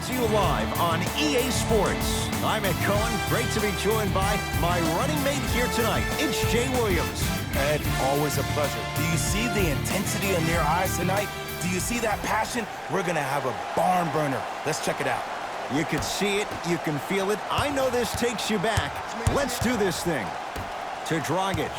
to you live on EA Sports. I'm Ed Cohen. Great to be joined by my running mate here tonight. It's Jay Williams. Ed, always a pleasure. Do you see the intensity in their eyes tonight? Do you see that passion? We're going to have a barn burner. Let's check it out. You can see it. You can feel it. I know this takes you back. Let's do this thing. To Dragic.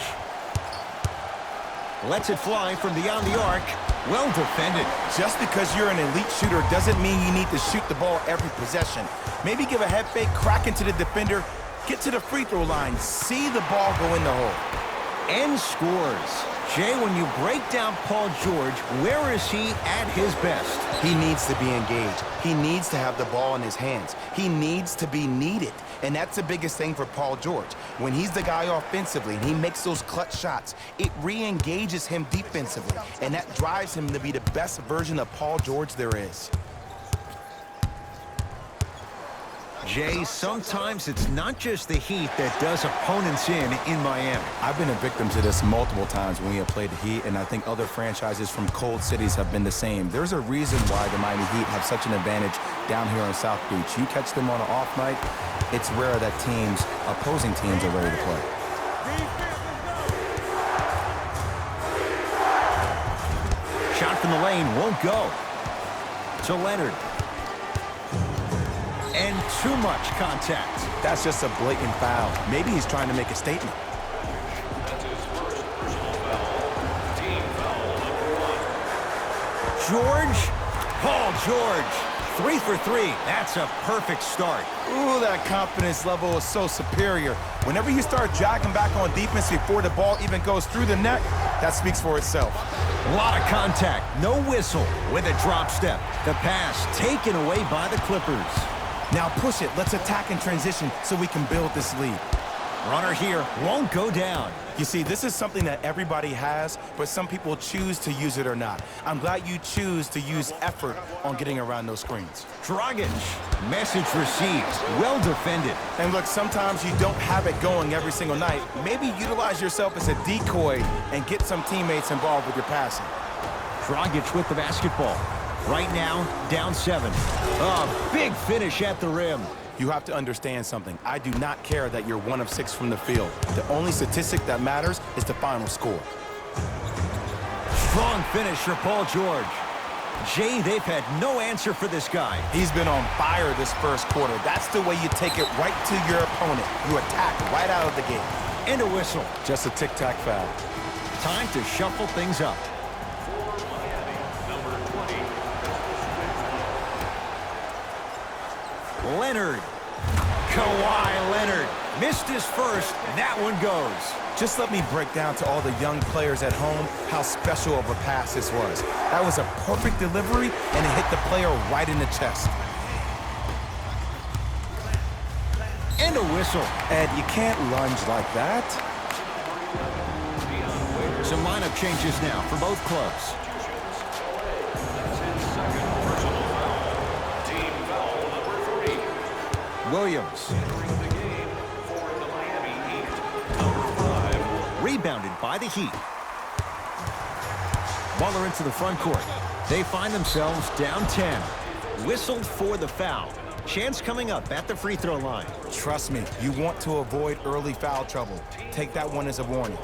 Lets it fly from beyond the arc. Well defended. Just because you're an elite shooter doesn't mean you need to shoot the ball every possession. Maybe give a head fake, crack into the defender, get to the free throw line, see the ball go in the hole. And scores. Jay, when you break down Paul George, where is he at his best? He needs to be engaged. He needs to have the ball in his hands. He needs to be needed. And that's the biggest thing for Paul George. When he's the guy offensively and he makes those clutch shots, it re-engages him defensively. And that drives him to be the best version of Paul George there is. Jay, sometimes it's not just the Heat that does opponents in Miami. I've been a victim to this multiple times when we have played the Heat, and I think other franchises from cold cities have been the same. There's a reason why the Miami Heat have such an advantage down here on South Beach. You catch them on an off night, it's rare that opposing teams are ready to play. Shot from the lane won't go. To Leonard. And too much contact. That's just a blatant foul. Maybe he's trying to make a statement. George. Paul George. 3 for 3. That's a perfect start. Ooh, that confidence level is so superior. Whenever you start jogging back on defense before the ball even goes through the net, that speaks for itself. A lot of contact. No whistle with a drop step. The pass taken away by the Clippers. Now push it. Let's attack in transition so we can build this lead. Runner here won't go down. You see, this is something that everybody has, but some people choose to use it or not. I'm glad you choose to use effort on getting around those screens. Dragic. Message received. Well defended. And look, sometimes you don't have it going every single night. Maybe utilize yourself as a decoy and get some teammates involved with your passing. Dragic with the basketball. Right now, down 7. A big finish at the rim. You have to understand something. I do not care that you're 1 of 6 from the field. The only statistic that matters is the final score. Strong finish for Paul George. Jay, they've had no answer for this guy. He's been on fire this first quarter. That's the way you take it right to your opponent. You attack right out of the gate. And a whistle. Just a tic-tac foul. Time to shuffle things up. Leonard. Kawhi Leonard. Missed his first. That one goes. Just let me break down to all the young players at home how special of a pass this was. That was a perfect delivery, and it hit the player right in the chest. And a whistle. Ed, you can't lunge like that. Some lineup changes now for both clubs. Williams. Rebounded by the Heat. Butler into the front court. They find themselves down 10. Whistled for the foul. Chance coming up at the free throw line. Trust me, you want to avoid early foul trouble. Take that one as a warning.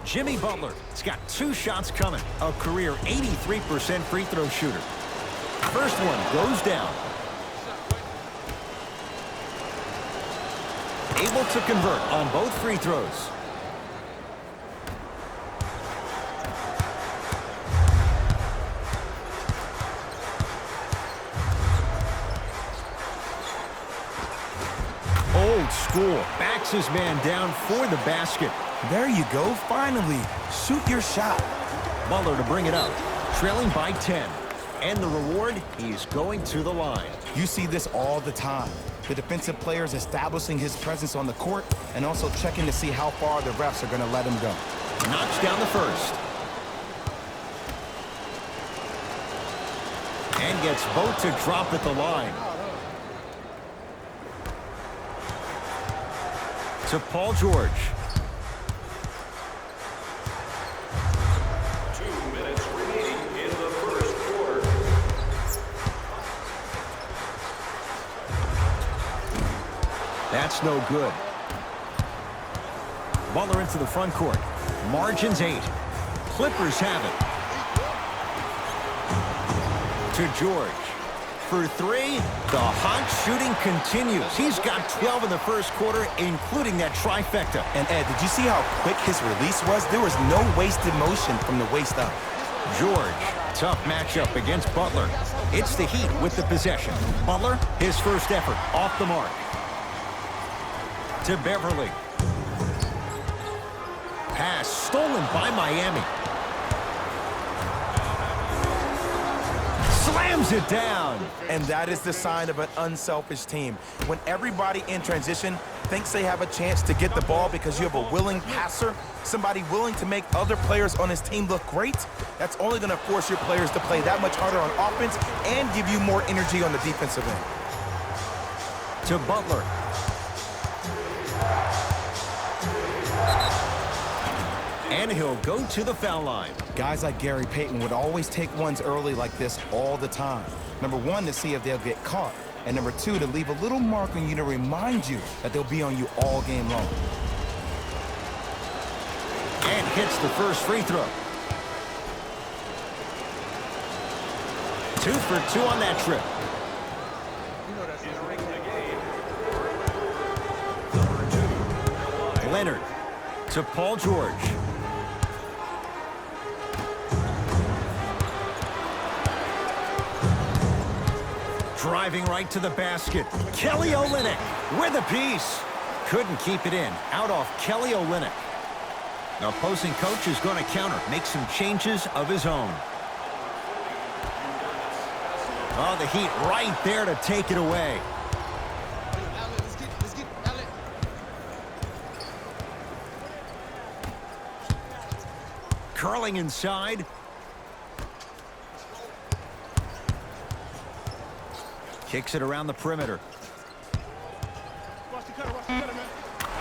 Jimmy Butler has got 2 shots coming. A career 83% free throw shooter. First one goes down. Able to convert on both free throws. Old school. Backs his man down for the basket. There you go, finally. Shoot your shot. Butler to bring it up. Trailing by 10. And the reward, he's going to the line. You see this all the time. The defensive players establishing his presence on the court and also checking to see how far the refs are going to let him go. Knocks down the first. And gets both to drop at the line. To Paul George. 2 minutes remaining in the first quarter. That's no good. Butler into the front court. Margins 8. Clippers have it. To George. For 3, the hot shooting continues. He's got 12 in the first quarter, including that trifecta. And Ed, did you see how quick his release was? There was no wasted motion from the waist up. George, tough matchup against Butler. It's the Heat with the possession. Butler, his first effort, off the mark. To Beverly. Pass stolen by Miami. Slams it down. And that is the sign of an unselfish team. When everybody in transition thinks they have a chance to get the ball because you have a willing passer, somebody willing to make other players on his team look great, that's only going to force your players to play that much harder on offense and give you more energy on the defensive end. To Butler. And he'll go to the foul line. Guys like Gary Payton would always take ones early like this all the time. Number 1, to see if they'll get caught. And number 2, to leave a little mark on you to remind you that they'll be on you all game long. And hits the first free throw. 2 for 2 on that trip. Leonard to Paul George. Driving right to the basket. Kelly Olynyk with a piece. Couldn't keep it in. Out off Kelly Olynyk. The opposing coach is going to counter. Make some changes of his own. Oh, the Heat right there to take it away. Curling inside. Kicks it around the perimeter.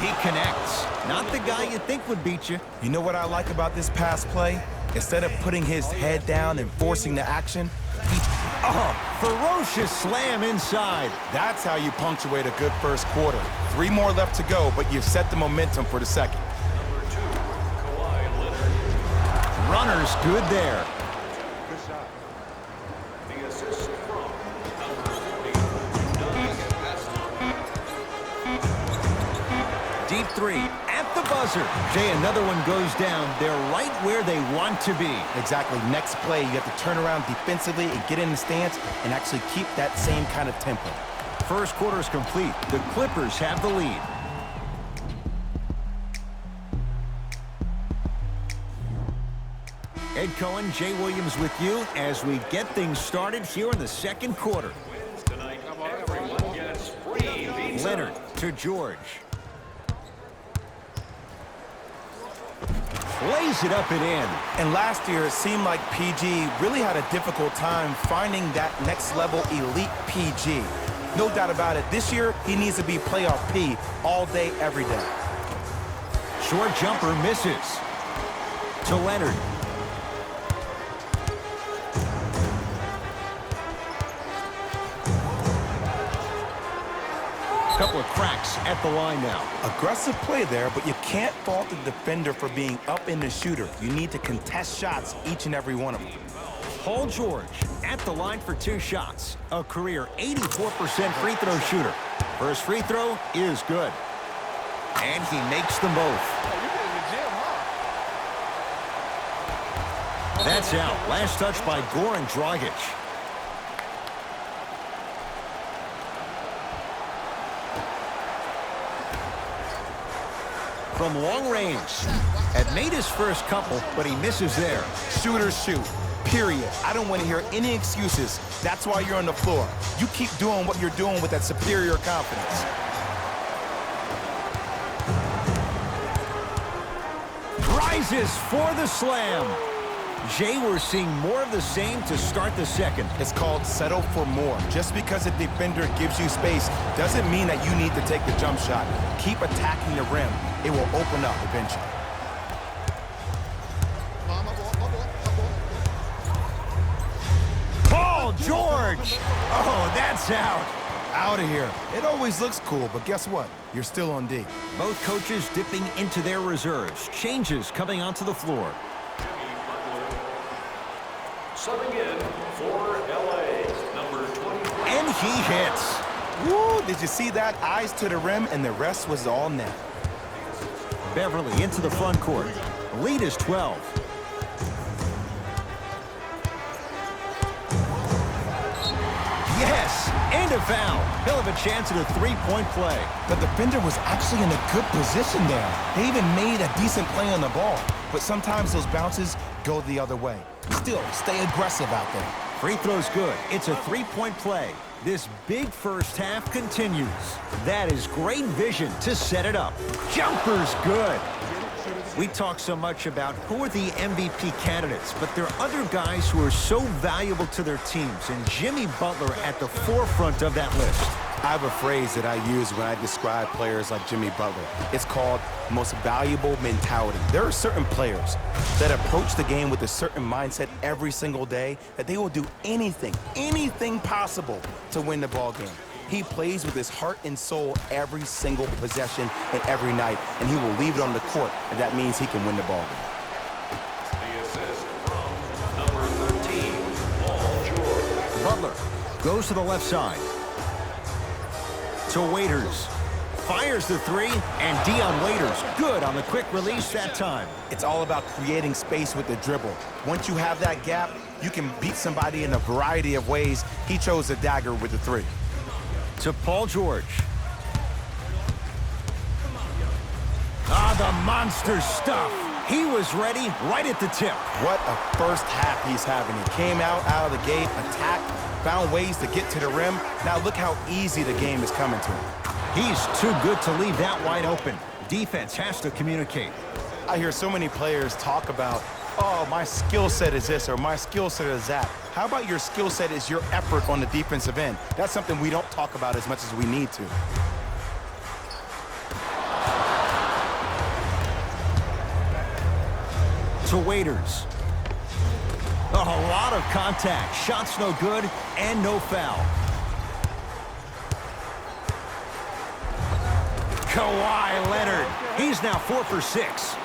He connects. Not the guy you think would beat you. You know what I like about this pass play? Instead of putting his head down and forcing the action, ferocious slam inside. That's how you punctuate a good first quarter. 3 more left to go, but you've set the momentum for the second. Runner's good there. Good shot. The assist from Deep 3 at the buzzer. Jay, another one goes down. They're right where they want to be. Exactly. Next play, you have to turn around defensively and get in the stance and actually keep that same kind of tempo. First quarter is complete. The Clippers have the lead. Ed Cohen, Jay Williams with you as we get things started here in the second quarter. tonight. Everyone gets free pizza. Leonard to George. Lays it up and in. And last year, it seemed like PG really had a difficult time finding that next level elite PG. No doubt about it. This year, he needs to be playoff P all day, every day. Short jumper misses. To Leonard. Couple of cracks at the line now. Aggressive play there, but you can't fault the defender for being up in the shooter. You need to contest shots, each and every one of them. Paul George at the line for 2 shots. A career 84% free throw shooter. First free throw is good. And he makes them both. That's out. Last touch by Goran Dragic. From long range. Had made his first couple, but he misses there. Shooters shoot, period. I don't want to hear any excuses. That's why you're on the floor. You keep doing what you're doing with that superior confidence. Rises for the slam. Jay, we're seeing more of the same to start the second. It's called settle for more. Just because a defender gives you space doesn't mean that you need to take the jump shot. Keep attacking the rim. It will open up eventually. Paul George! Oh, that's out. Out of here. It always looks cool, but guess what? You're still on D. Both coaches dipping into their reserves. Changes coming onto the floor. Subbing in for LA, number 24. And he hits. Woo, did you see that? Eyes to the rim, and the rest was all net. Beverly into the front court. The lead is 12. Yes, and a foul. He'll have a chance at a three-point play. The defender was actually in a good position there. They even made a decent play on the ball, but sometimes those bounces go the other way. Still, stay aggressive out there. Free throw's good. It's a three-point play. This big first half continues. That is great vision to set it up. Jumper's good. We talk so much about who are the MVP candidates, but there are other guys who are so valuable to their teams, and Jimmy Butler at the forefront of that list. I have a phrase that I use when I describe players like Jimmy Butler. It's called most valuable mentality. There are certain players that approach the game with a certain mindset every single day that they will do anything possible to win the ball game. He plays with his heart and soul every single possession and every night, and he will leave it on the court if that means he can win the ball game. The assist from number 13, Paul George. Butler goes to the left side. To Waiters. Fires the three, and Dion Waiters good on the quick release that time. It's all about creating space with the dribble. Once you have that gap, you can beat somebody in a variety of ways. He chose the dagger with the three. To Paul George. Ah, the monster stuff. He was ready right at the tip. What a first half he's having. He came out of the gate, attacked, found ways to get to the rim. Now look how easy the game is coming to him. He's too good to leave that wide open. Defense has to communicate. I hear so many players talk about, oh, my skill set is this or my skill set is that. How about your skill set is your effort on the defensive end? That's something we don't talk about as much as we need to. To Waiters. A lot of contact. Shots no good and no foul. Kawhi Leonard. He's now 4 for 6.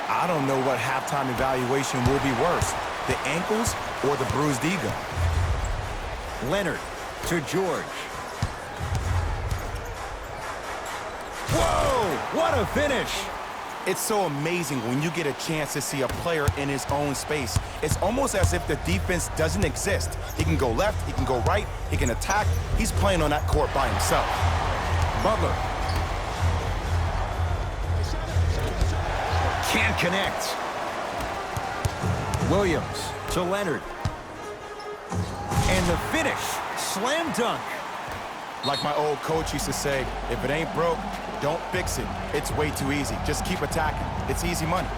I don't know what halftime evaluation will be worse, the ankles or the bruised ego. Leonard to George. Whoa, what a finish. It's so amazing when you get a chance to see a player in his own space. It's almost as if the defense doesn't exist. He can go left, he can go right, he can attack. He's playing on that court by himself. Butler. Can't connect. Williams to Leonard. And the finish. Slam dunk. Like my old coach used to say, if it ain't broke, don't fix it. It's way too easy. Just keep attacking. It's easy money.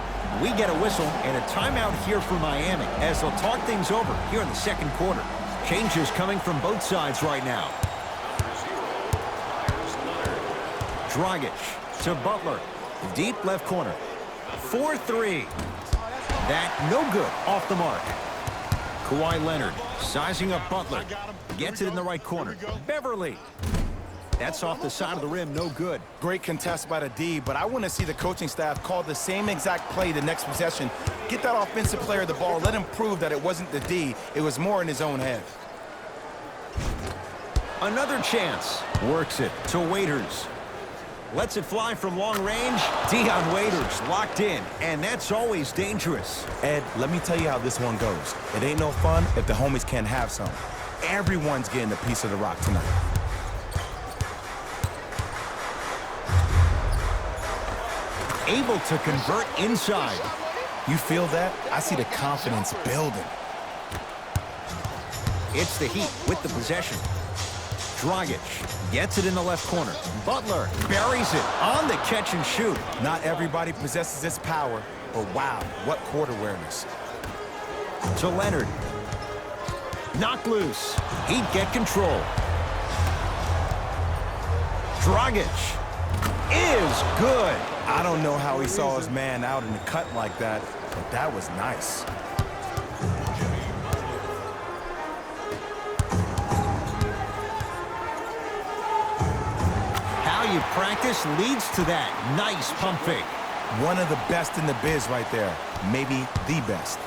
We get a whistle and a timeout here for Miami as they'll talk things over here in the second quarter. Changes coming from both sides right now. Dragic to Butler. Deep left corner. 4-3. That no good off the mark. Kawhi Leonard sizing up Butler. Gets it in the right corner. Beverly. That's off the side of the rim, no good. Great contest by the D, but I want to see the coaching staff call the same exact play the next possession. Get that offensive player the ball. Let him prove that it wasn't the D. It was more in his own head. Another chance. Works it to Waiters. Lets it fly from long range. Dion Waiters locked in, and that's always dangerous. Ed, let me tell you how this one goes. It ain't no fun if the homies can't have some. Everyone's getting a piece of the rock tonight. Able to convert inside. You feel that? I see the confidence building. It's the Heat with the possession. Dragic gets it in the left corner. Butler buries it on the catch and shoot. Not everybody possesses this power, but wow, what court awareness. To Leonard. Knocked loose. Heat get control. Dragic is good. I don't know how he saw his man out in the cut like that, but that was nice. you practice leads to that. Nice pump fake. One of the best in the biz right there. Maybe the best.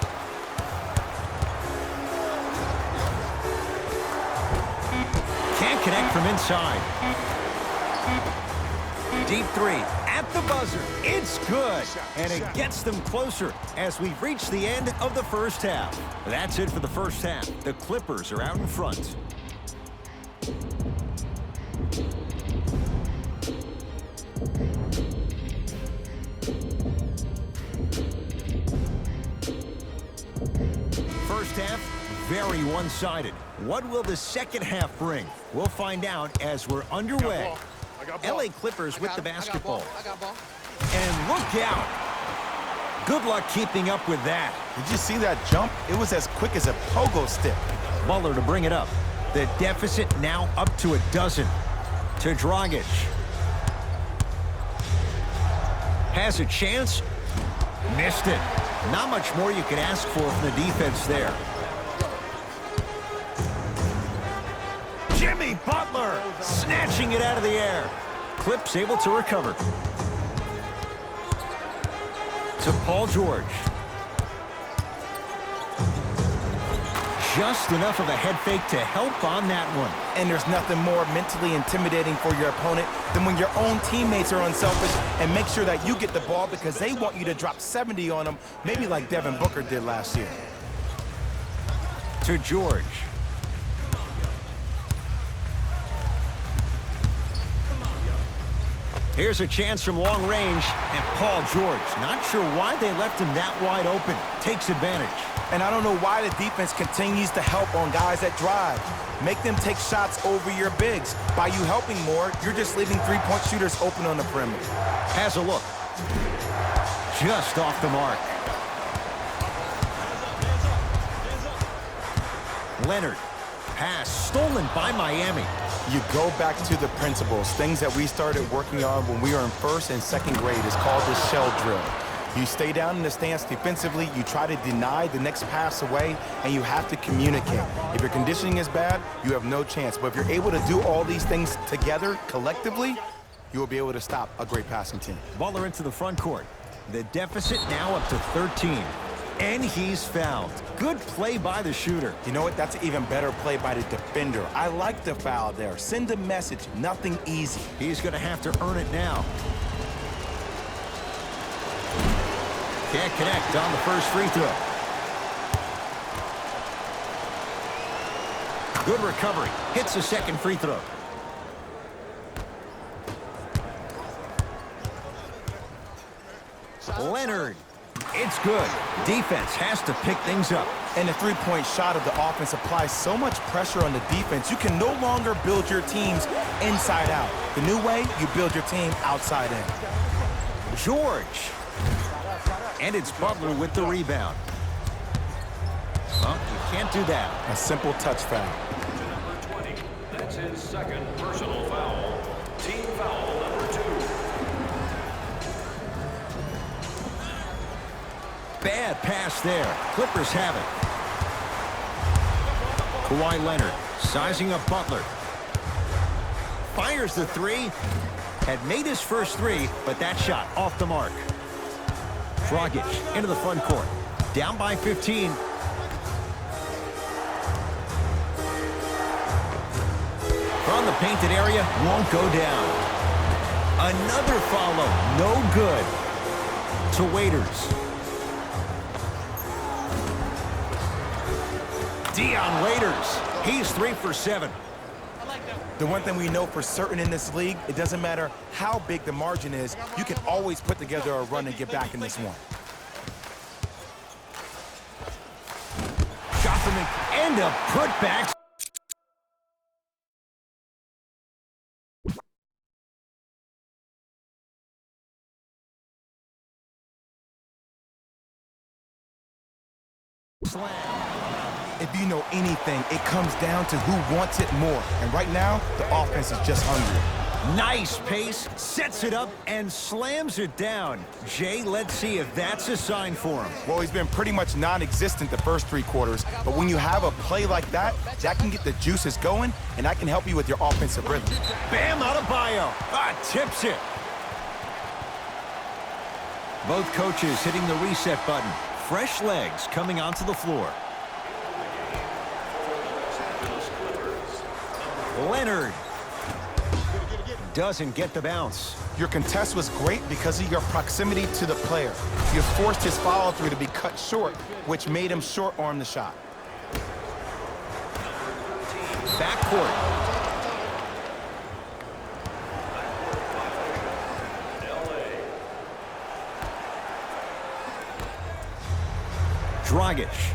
Can't connect from inside. Deep three at the buzzer. It's good. And it gets them closer as we reach the end of the first half. That's it for the first half. The Clippers are out in front. First half, very one-sided. What will the second half bring? We'll find out as we're underway. LA Clippers with the basketball. And look out. Good luck keeping up with that. Did you see that jump? It was as quick as a pogo stick. Butler to bring it up. The deficit now up to 12. To Dragic. Has a chance. Missed it. Not much more you could ask for from the defense there. Jimmy Butler snatching it out of the air. Clips able to recover. To Paul George. Just enough of a head fake to help on that one. And there's nothing more mentally intimidating for your opponent than when your own teammates are unselfish and make sure that you get the ball because they want you to drop 70 on them, maybe like Devin Booker did last year. To George. Here's a chance from long range, and Paul George, not sure why they left him that wide open, takes advantage. And I don't know why the defense continues to help on guys that drive. Make them take shots over your bigs. By you helping more, you're just leaving three-point shooters open on the perimeter. Has a look. Just off the mark. Leonard. Pass stolen by Miami. You go back to the principles, things that we started working on when we were in first and second grade. It's called the shell drill. You stay down in the stance defensively, you try to deny the next pass away, and you have to communicate. If your conditioning is bad, you have no chance. But if you're able to do all these things together, collectively, you will be able to stop a great passing team. Butler into the front court. The deficit now up to 13. And he's fouled. Good play by the shooter. You know what? That's an even better play by the defender. I like the foul there. Send a message. Nothing easy. He's going to have to earn it now. Can't connect on the first free throw. Good recovery. Hits the second free throw. Leonard. It's good. Defense has to pick things up. And the three-point shot of the offense applies so much pressure on the defense, you can no longer build your teams inside out. The new way, you build your team outside in. George. And it's Butler with the rebound. Well, you can't do that. A simple touch foul. To number 20. That's his second personal foul. Team foul number 2. Bad pass there. Clippers have it. Kawhi Leonard sizing up Butler. Fires the three. Had made his first three, but that shot off the mark. Dragic into the front court. Down by 15. From the painted area, won't go down. Another follow, no good. To Waiters. Dion Waiters. He's 3 for 7. The one thing we know for certain in this league, it doesn't matter how big the margin is, you can always put together a run and get back in this one. Shot from it and a putback. Slam. If you know anything, it comes down to who wants it more. And right now, the offense is just hungry. Nice pace, sets it up, and slams it down. Jay, let's see if that's a sign for him. Well, he's been pretty much non-existent the first 3 quarters, but when you have a play like that, that can get the juices going, and that can help you with your offensive rhythm. Bam, Adebayo. Tips it. Both coaches hitting the reset button. Fresh legs coming onto the floor. Leonard doesn't get the bounce. Your contest was great because of your proximity to the player. You forced his follow-through to be cut short, which made him short-arm the shot. Backcourt. Dragic.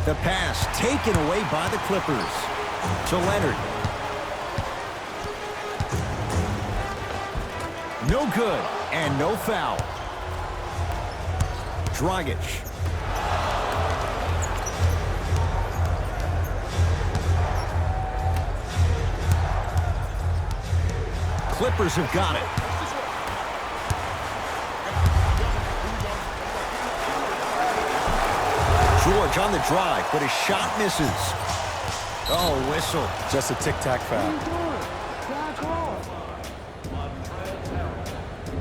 The pass taken away by the Clippers. To Leonard. No good, and no foul. Dragic. Clippers have got it. George on the drive, but his shot misses. Oh, whistle. Just a tic-tac foul.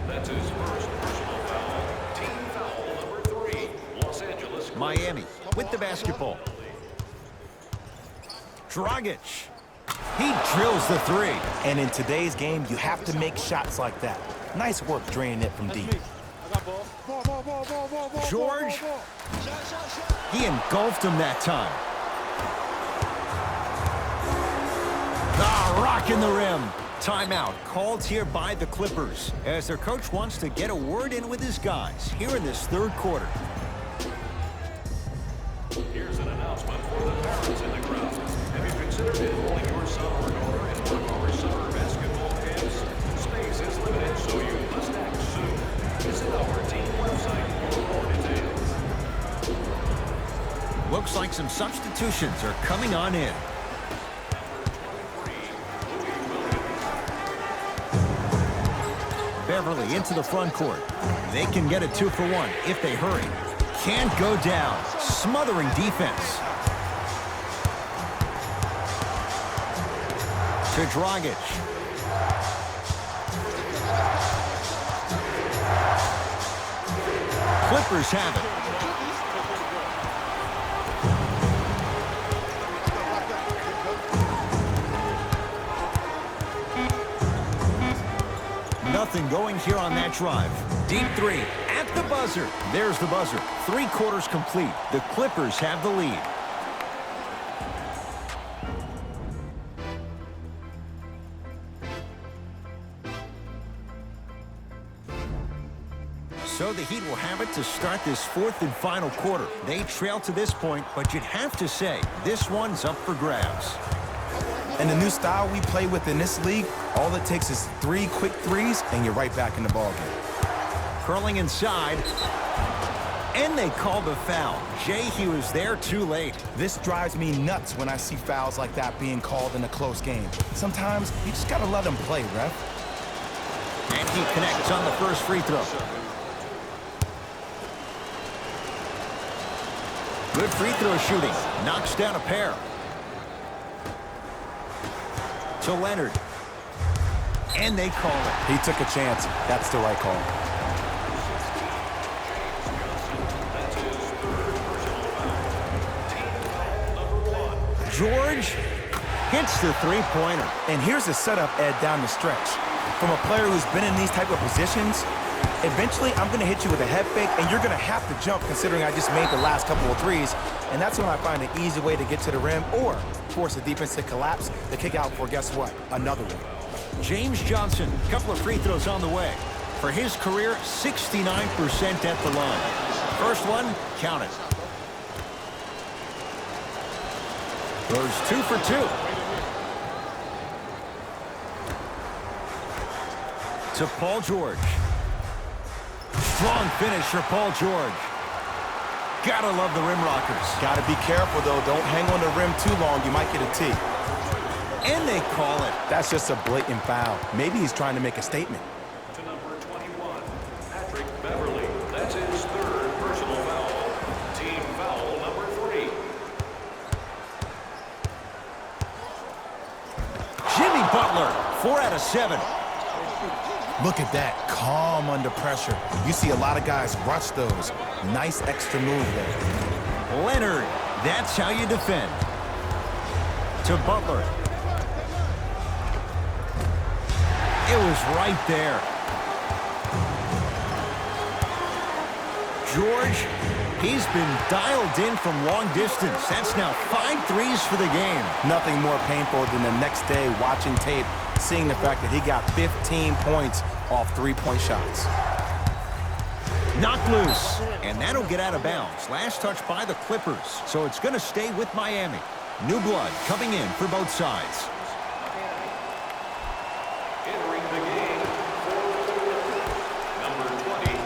That's his first personal foul. Team foul number 3. Los Angeles. Miami with the basketball. Dragic. He drills the 3. And in today's game, you have to make shots like that. Nice work draining it from deep. George. He engulfed him that time. Rocking the rim. Timeout called here by the Clippers as their coach wants to get a word in with his guys here in this 3rd quarter. Here's an announcement for the parents in the crowd. Have you considered enrolling your son or daughter in one of our summer basketball camps? Space is limited, so you must act soon. Visit our team website for more details. Looks like some substitutions are coming on in. Beverly into the front court. They can get a 2-for-1 if they hurry. Can't go down. Smothering defense. To Dragic. Clippers have it. Nothing going here on that drive. Deep 3 at the buzzer. There's the buzzer. 3 quarters complete. The Clippers have the lead. So the Heat will have it to start this 4th and final quarter. They trail to this point, but you'd have to say this one's up for grabs. And the new style we play with in this league, all it takes is 3 quick threes, and you're right back in the ballgame. Curling inside. And they call the foul. Jay, he was there too late. This drives me nuts when I see fouls like that being called in a close game. Sometimes you just gotta let them play, ref. And he connects on the first free throw. Good free throw shooting. Knocks down a pair. To Leonard. And they call it. He took a chance. That's the right call. George hits the 3-pointer. And here's the setup, Ed, down the stretch. From a player who's been in these type of positions, eventually I'm going to hit you with a head fake, and you're going to have to jump considering I just made the last couple of threes. And that's when I find an easy way to get to the rim or force the defense to collapse to kick out for, guess what, another one. James Johnson, a couple of free throws on the way. For his career, 69% at the line. First one, count it. Goes 2 for 2. To Paul George. Strong finish for Paul George. Gotta love the rim rockers. Gotta be careful, though. Don't hang on the rim too long. You might get a tee. And they call it. That's just a blatant foul. Maybe he's trying to make a statement. To number 21, Patrick Beverly. That's his third personal foul. Team foul number 3. Jimmy Butler, 4 out of 7. Look at that, calm under pressure. You see a lot of guys rush those. Nice extra move there. Leonard, that's how you defend. To Butler. It was right there. George, he's been dialed in from long distance. That's now 5 threes for the game. Nothing more painful than the next day watching tape, seeing the fact that he got 15 points off three-point shots. Knocked loose, and that'll get out of bounds. Last touch by the Clippers, so it's going to stay with Miami. New blood coming in for both sides. Entering the game, number 20.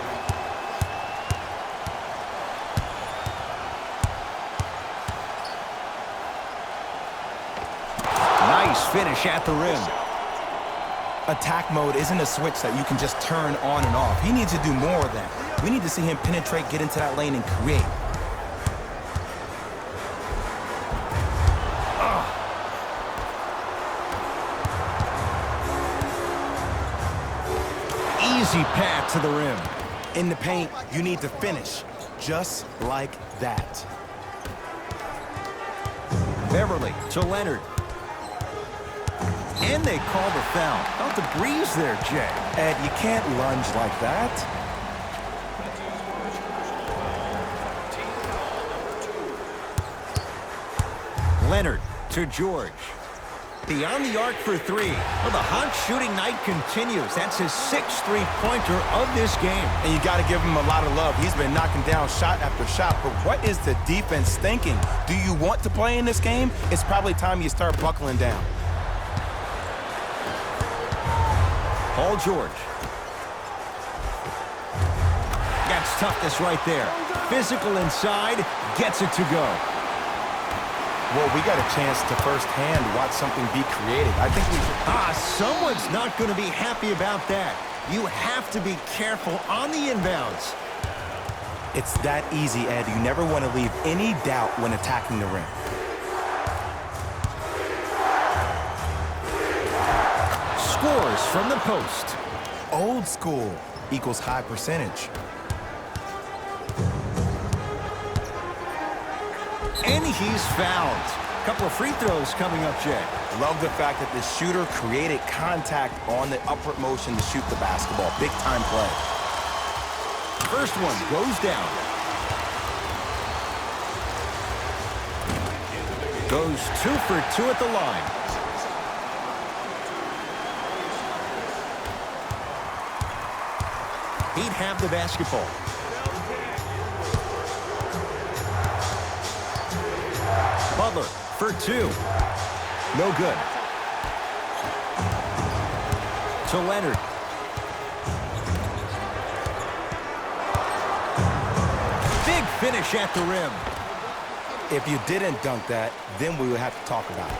Nice finish at the rim. Attack mode isn't a switch that you can just turn on and off. He needs to do more of that. We need to see him penetrate, get into that lane, and create. Easy path to the rim. In the paint, you need to finish, just like that. Beverly to Leonard. And they call the foul. Felt the breeze there, Jay. Ed, you can't lunge like that. Leonard to George. Beyond the arc for 3. Well, the hot shooting night continues. That's his 6th three-pointer of this game. And you got to give him a lot of love. He's been knocking down shot after shot. But what is the defense thinking? Do you want to play in this game? It's probably time you start buckling down. Paul George. That's toughness right there. Physical inside, gets it to go. Well, we got a chance to firsthand watch something be created. I think we should... Someone's not going to be happy about that. You have to be careful on the inbounds. It's that easy, Ed. You never want to leave any doubt when attacking the rim. Scores from the post. Old school equals high percentage. And he's fouled. A couple of free throws coming up, Jay. Love the fact that the shooter created contact on the upward motion to shoot the basketball. Big time play. First one goes down. Goes 2 for 2 at the line. He'd have the basketball. Butler for 2. No good. To Leonard. Big finish at the rim. If you didn't dunk that, then we would have to talk about it.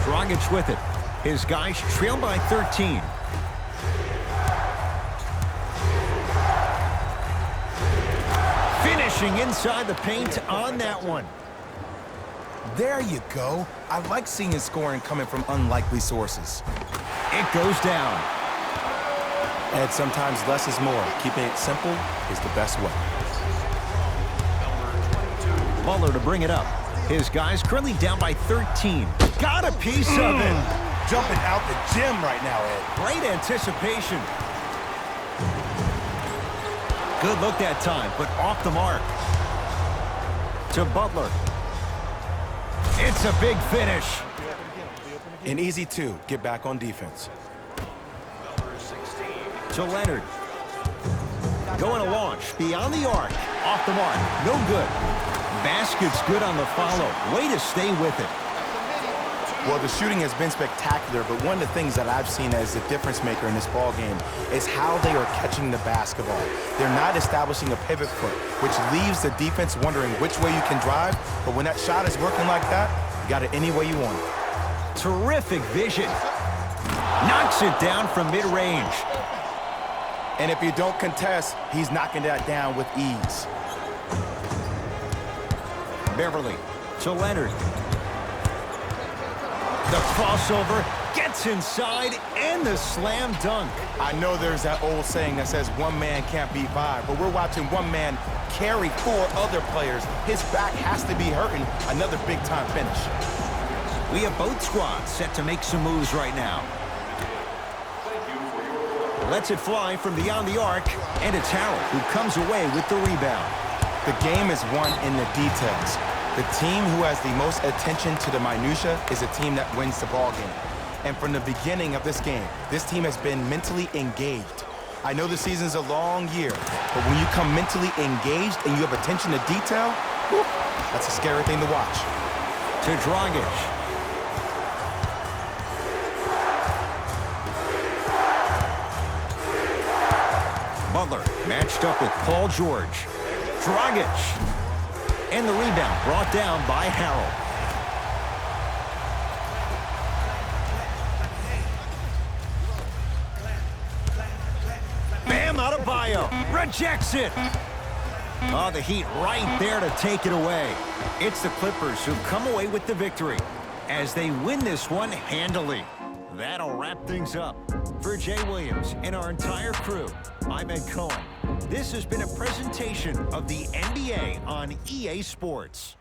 Dragic with it. His guys trail by 13. Finishing inside the paint on that one. There you go. I like seeing his scoring coming from unlikely sources. It goes down. And sometimes less is more. Keeping it simple is the best way. Butler to bring it up. His guys currently down by 13. Got a piece of it. Jumping out the gym right now, Ed. Great anticipation. Good look that time, but off the mark. To Butler. It's a big finish. An easy 2. Get back on defense. To Leonard. Going to launch. Beyond the arc. Off the mark. No good. Basket's good on the follow. Way to stay with it. Well, the shooting has been spectacular, but one of the things that I've seen as the difference maker in this ball game is how they are catching the basketball. They're not establishing a pivot foot, which leaves the defense wondering which way you can drive, but when that shot is working like that, you got it any way you want it. Terrific vision. Knocks it down from mid-range. And if you don't contest, he's knocking that down with ease. Beverly to Leonard. The crossover gets inside and the slam dunk. I know there's that old saying that says one man can't beat five, but we're watching one man carry four other players. His back has to be hurting. Another big-time finish. We have both squads set to make some moves right now. Lets it fly from beyond the arc, and it's Harold who comes away with the rebound. The game is won in the details. The team who has the most attention to the minutia is a team that wins the ball game. And from the beginning of this game, this team has been mentally engaged. I know the season's a long year, but when you come mentally engaged and you have attention to detail, whew, that's a scary thing to watch. To Dragic. Butler matched up with Paul George. Dragic. And the rebound brought down by Harold. Bam Adebayo rejects it. Oh, the Heat right there to take it away. It's the Clippers who come away with the victory as they win this one handily. That'll wrap things up. For Jay Williams and our entire crew, I'm Ed Cohen. This has been a presentation of the NBA on EA Sports.